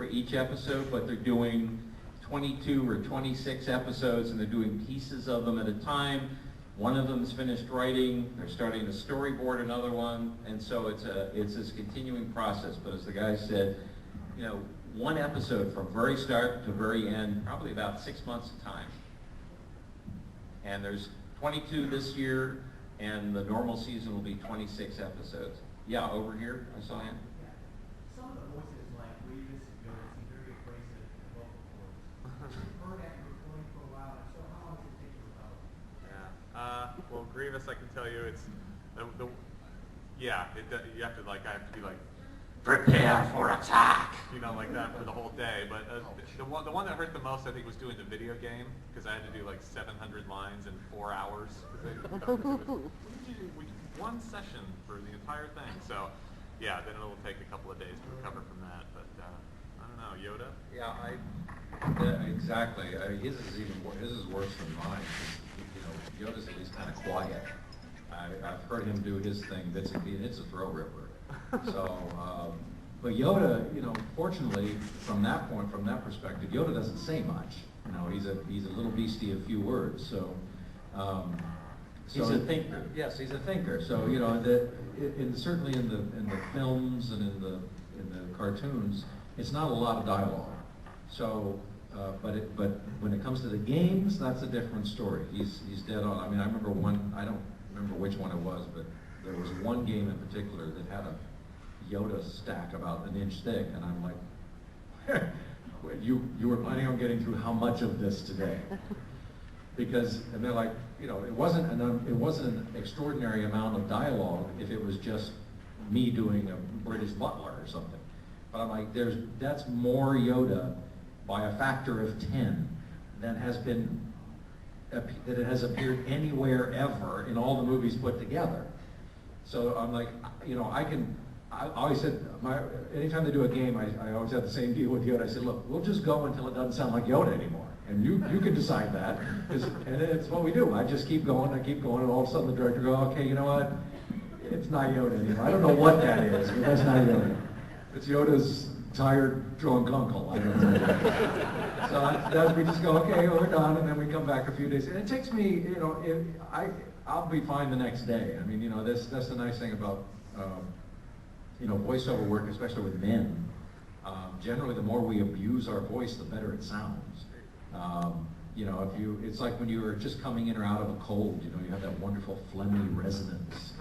for each episode, but they're doing 22 or 26 episodes, and they're doing pieces of them at a time. One of them's finished writing, they're starting to storyboard another one, and so it's this continuing process. But as the guy said, you know, one episode from very start to very end, probably about 6 months of time. And there's 22 this year, and the normal season will be 26 episodes. Yeah, over here, I saw him. Some of the voices, like Reeves and Yoda, seem very abrasive and vocal cords. Heard after recording for a while, so how long does it take to develop? Yeah. Well, Grievous, I can tell you, it's you have to like, I have to be like, prepare for attack, you know, like that for the whole day. But the one that hurt the most, I think, was doing the video game, because I had to do like 700 lines in 4 hours. One session for the entire thing. So, yeah, then it'll take a couple of days to recover from that. But I don't know, Yoda. Yeah, exactly. His is worse than mine. You know, Yoda's at least kind of quiet. I've heard him do his thing bits and pieces. It's a throw ripper. So, but Yoda, you know, fortunately, from that perspective, Yoda doesn't say much. You know, he's a little beastie of few words. So, he's a thinker. Yes, he's a thinker. So, you know, certainly in the films and in the cartoons, it's not a lot of dialogue. So, but when it comes to the games, that's a different story. He's dead on. I mean, I remember one. I don't remember which one it was, but there was one game in particular that had a Yoda stack about an inch thick, and I'm like, you were planning on getting through how much of this today? Because, and they're like, you know, it wasn't an extraordinary amount of dialogue if it was just me doing a British butler or something. But I'm like, that's more Yoda by a factor of 10 than it has appeared anywhere ever in all the movies put together. So I'm like, you know, I always said, anytime they do a game, I always have the same deal with Yoda. I said, look, we'll just go until it doesn't sound like Yoda anymore. And you can decide that. And it's what we do. I just keep going, and all of a sudden the director goes, okay, you know what? It's not Yoda anymore. I don't know what that is, but that's not Yoda. It's Yoda's tired, drunk uncle. I don't know. So we just go, okay, we're done, and then we come back a few days. And it takes me, you know, I'll be fine the next day. I mean, you know, that's the nice thing about, you know, voiceover work, especially with men. Generally, the more we abuse our voice, the better it sounds. You know, it's like when you're just coming in or out of a cold, you know, you have that wonderful phlegmy resonance.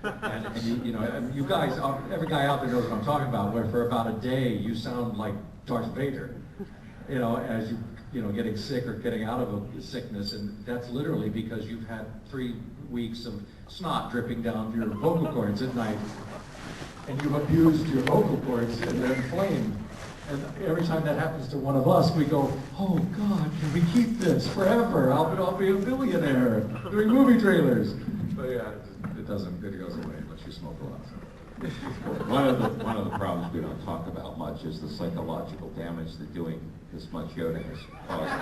And you know, you guys, every guy out there knows what I'm talking about, where for about a day, you sound like Darth Vader, you know, as you know, getting sick or getting out of a sickness, and that's literally because you've had 3 weeks of snot dripping down your vocal cords at night, and you've abused your vocal cords, and they're inflamed. And every time that happens to one of us, we go, oh God, can we keep this forever? I'll be a billionaire doing movie trailers. But yeah, it goes away unless you smoke a lot. One of the problems we don't talk about much is the psychological damage that doing this much Yoda has caused.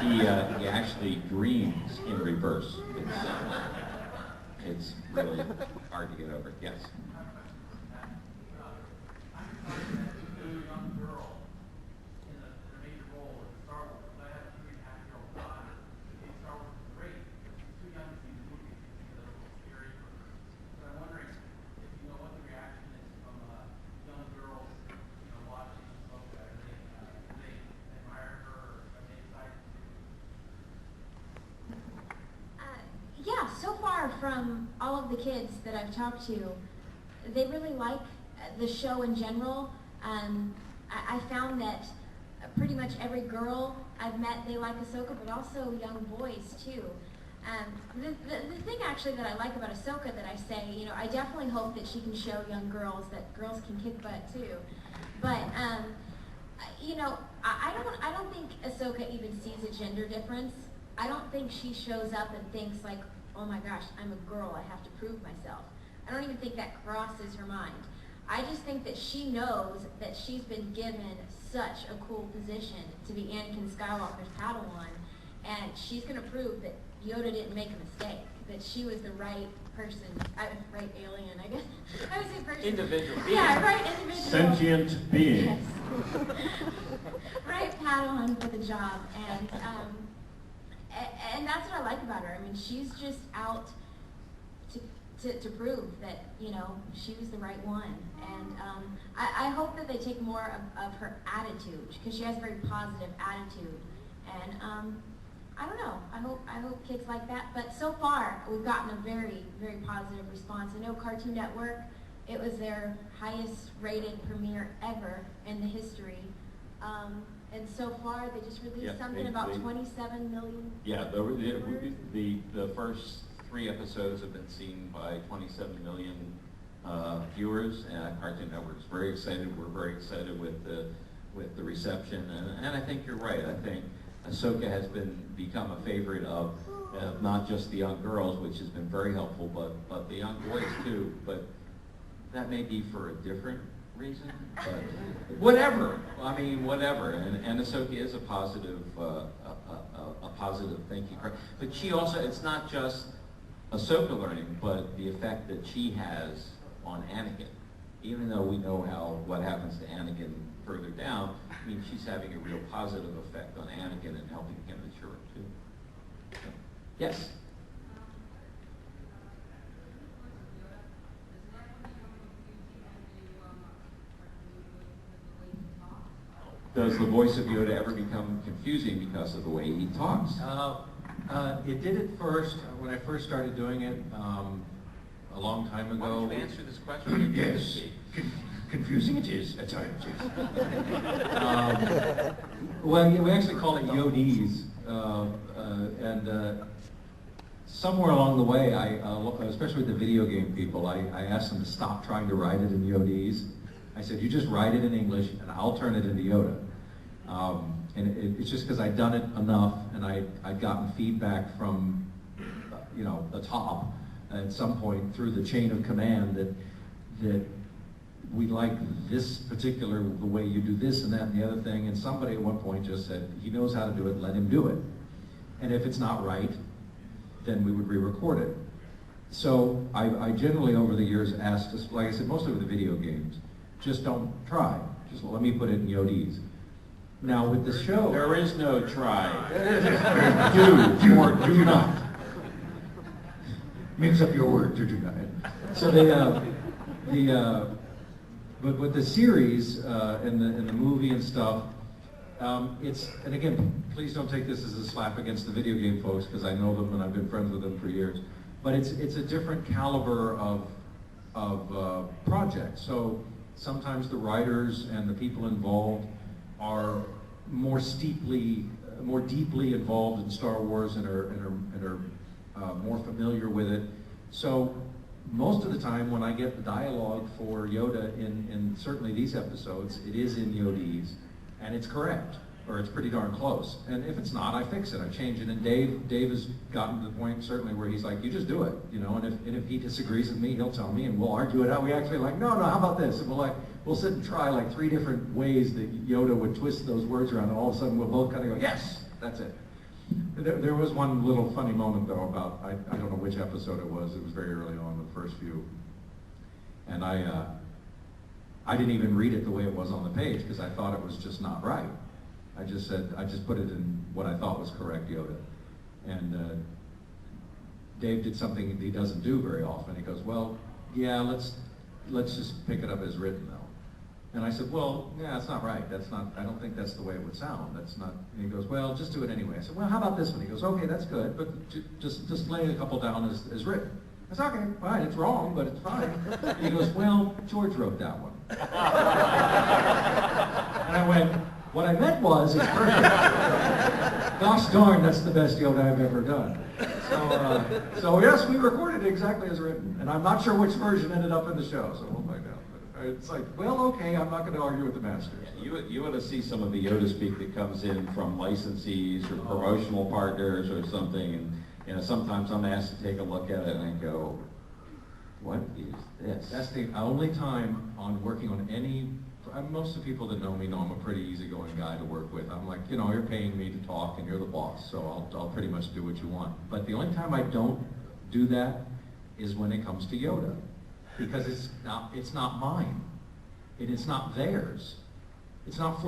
He actually dreams in reverse. It's really hard to get over. Yes. Yeah, so far from all of the kids that I've talked to, they really like the show in general. I found that pretty much every girl I've met, they like Ahsoka, but also young boys too. The thing actually that I like about Ahsoka that I say, you know, I definitely hope that she can show young girls that girls can kick butt too. But you know, I don't think Ahsoka even sees a gender difference. I don't think she shows up and thinks like, oh my gosh, I'm a girl, I have to prove myself. I don't even think that crosses her mind. I just think that she knows that she's been given such a cool position to be Anakin Skywalker's Padawan, and she's going to prove that Yoda didn't make a mistake, that she was the right person. I would write alien, I guess. I would say person. Individual. Yeah, right, individual. Sentient being. Yes. Right Padawan for the job, and that's what I like about her. I mean, she's just out to prove that, you know, she was the right one. And I hope that they take more of her attitude, because she has a very positive attitude. And I don't know, I hope kids like that. But so far, we've gotten a very, very positive response. I know Cartoon Network, it was their highest rated premiere ever in the history. And so far, they just released something about 27 million. Yeah, the first 3 episodes have been seen by 27 million viewers, and Cartoon Network's very excited. We're very excited with the reception, and I think you're right. I think Ahsoka has become a favorite of not just the young girls, which has been very helpful, but the young boys too. But that may be for a different reason, but whatever. I mean, whatever. And Ahsoka is a positive thinking. But she also, it's not just Ahsoka learning, but the effect that she has on Anakin. Even though we know what happens to Anakin further down, I mean, she's having a real positive effect on Anakin and helping him mature too. So, yes. Does the voice of Yoda ever become confusing because of the way he talks? It did at first, when I first started doing it, a long time Why ago. don't you answer this question? Yes. Confusing it is, at times, yes. Well, yeah, we actually call it Yodis, and somewhere along the way, especially with the video game people, I asked them to stop trying to write it in Yodis. I said, you just write it in English, and I'll turn it into Yoda. And it's just because I'd done it enough, and I'd gotten feedback from, you know, the top at some point through the chain of command that we like this particular, the way you do this and that and the other thing. And somebody at one point just said, he knows how to do it, let him do it. And if it's not right, then we would re-record it. So I generally over the years asked, like I said, mostly with the video games, just don't try. Just let me put it in Yodis. Now with the show, There is no try. do or do not. Mix up your words or do not. So but with the series and the movie and stuff, it's, and again, please don't take this as a slap against the video game folks, because I know them and I've been friends with them for years. But it's a different caliber of project. So sometimes the writers and the people involved are more deeply involved in Star Wars and are more familiar with it. So most of the time when I get the dialogue for Yoda in certainly these episodes, it is in Yodis, and it's correct, or it's pretty darn close. And if it's not, I fix it, I change it. And Dave has gotten to the point certainly where he's like, you just do it, you know. And if he disagrees with me, he'll tell me, and we'll argue it out. We actually like, no, how about this? And we'll sit and try like 3 different ways that Yoda would twist those words around, and all of a sudden we'll both kind of go, yes, that's it. There was one little funny moment though about, I don't know which episode it was very early on, the first few. And I didn't even read it the way it was on the page because I thought it was just not right. I just put it in what I thought was correct Yoda. And Dave did something that he doesn't do very often. He goes, well, yeah, let's just pick it up as written though. And I said, well, yeah, it's not right. I don't think that's the way it would sound. That's not, and he goes, well, just do it anyway. I said, well, how about this one? He goes, okay, that's good, but just lay a couple down as written. I said, okay, fine, it's wrong, but it's fine. And he goes, well, George wrote that one. And I went, what I meant was, it's perfect. Gosh darn, that's the best Yoda I've ever done. So yes, we recorded it exactly as written. And I'm not sure which version ended up in the show, so we'll find out. It's like, well, okay, I'm not going to argue with the masters. Yeah, you ought to see some of the Yoda speak that comes in from licensees or promotional partners or something. And you know, sometimes I'm asked to take a look at it and I go, what is this? That's the only time on working on any, most of the people that know me know I'm a pretty easygoing guy to work with. I'm like, you know, you're paying me to talk and you're the boss, so I'll pretty much do what you want. But the only time I don't do that is when it comes to Yoda. Because it's not mine. And it's not theirs. It's not for